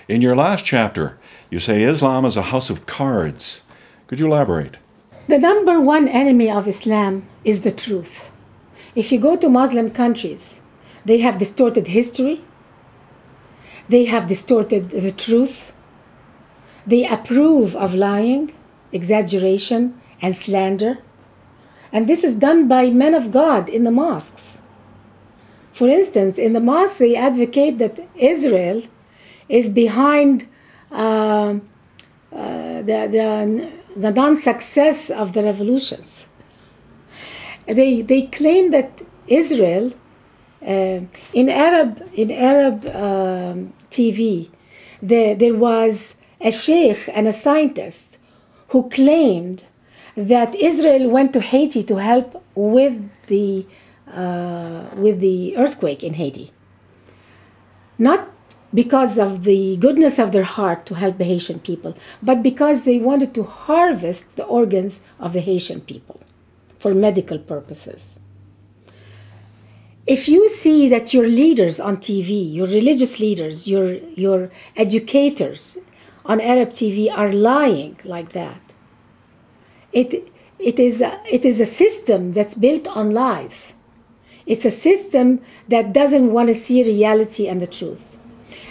In your last chapter, you say Islam is a house of cards. Could you elaborate? The number one enemy of Islam is the truth. If you go to Muslim countries, they have distorted history, they have distorted the truth, they approve of lying, exaggeration, and slander. And this is done by men of God in the mosques. For instance, in the mosques, they advocate that Israel is behind the non-success of the revolutions. They claim that Israel, in Arab TV, there was a sheikh and a scientist who claimed that Israel went to Haiti to help with the earthquake in Haiti. Not because of the goodness of their heart to help the Haitian people, but because they wanted to harvest the organs of the Haitian people for medical purposes. If you see that your leaders on TV, your religious leaders, your educators on Arab TV are lying like that, it is a system that's built on lies. It's a system that doesn't want to see reality and the truth.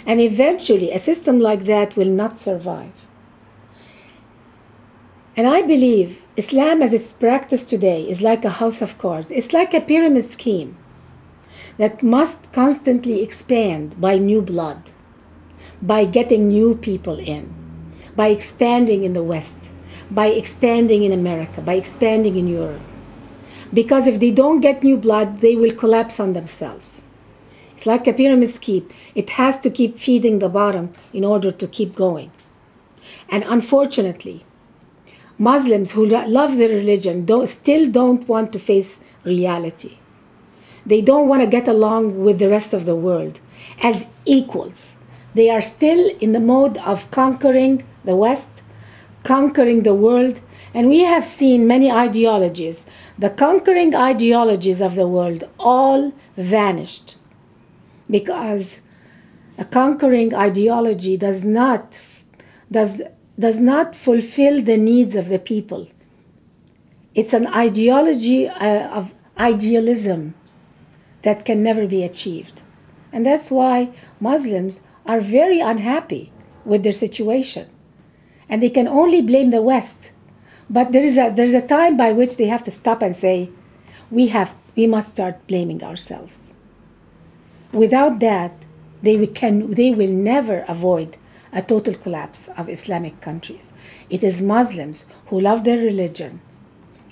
And eventually, a system like that will not survive. And I believe Islam as it's practiced today is like a house of cards. It's like a pyramid scheme that must constantly expand by new blood, by getting new people in, by expanding in the West, by expanding in America, by expanding in Europe. Because if they don't get new blood, they will collapse on themselves. It's like a pyramid scheme. It has to keep feeding the bottom in order to keep going. And unfortunately, Muslims who love their religion still don't want to face reality. They don't want to get along with the rest of the world as equals. They are still in the mode of conquering the West, conquering the world. And we have seen many ideologies. The conquering ideologies of the world all vanished, because a conquering ideology does not fulfill the needs of the people. It's an ideology of idealism that can never be achieved. And that's why Muslims are very unhappy with their situation. And they can only blame the West. But there's a time by which they have to stop and say, we must start blaming ourselves. Without that, they will never avoid a total collapse of Islamic countries. It is Muslims who love their religion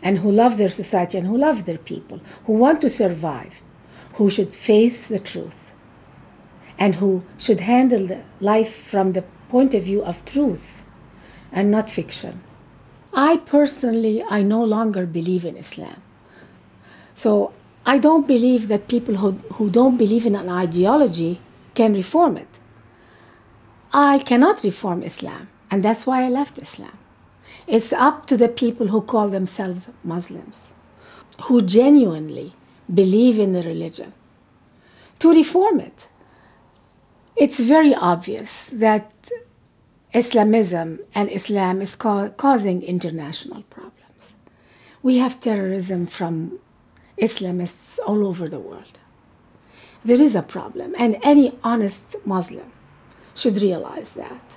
and who love their society and who love their people, who want to survive, who should face the truth and who should handle life from the point of view of truth and not fiction. I no longer believe in Islam. So I don't believe that people who don't believe in an ideology can reform it. I cannot reform Islam, and that's why I left Islam. It's up to the people who call themselves Muslims, who genuinely believe in the religion, to reform it. It's very obvious that Islamism and Islam is causing international problems. We have terrorism from Islamists all over the world. There is a problem, and any honest Muslim should realize that.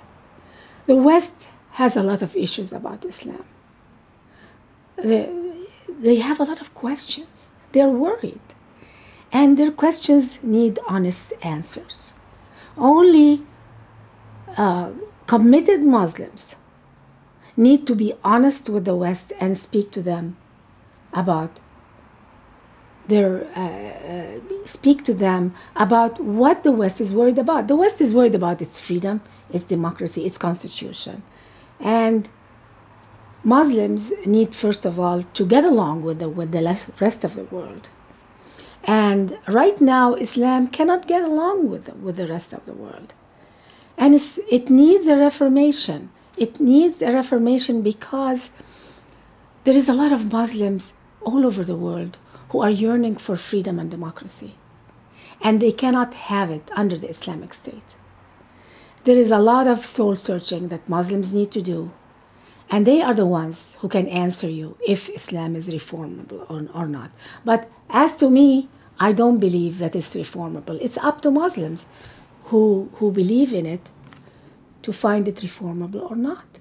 The West has a lot of issues about Islam. They have a lot of questions. They're worried. And their questions need honest answers. Only committed Muslims need to be honest with the West and speak to them about what the West is worried about. The West is worried about its freedom, its democracy, its constitution. And Muslims need, first of all, to get along with the rest of the world. And right now, Islam cannot get along with the rest of the world. And it needs a reformation. It needs a reformation because there is a lot of Muslims all over the world who are yearning for freedom and democracy. And they cannot have it under the Islamic State. There is a lot of soul searching that Muslims need to do. And they are the ones who can answer you if Islam is reformable or not. But as to me, I don't believe that it's reformable. It's up to Muslims who believe in it to find it reformable or not.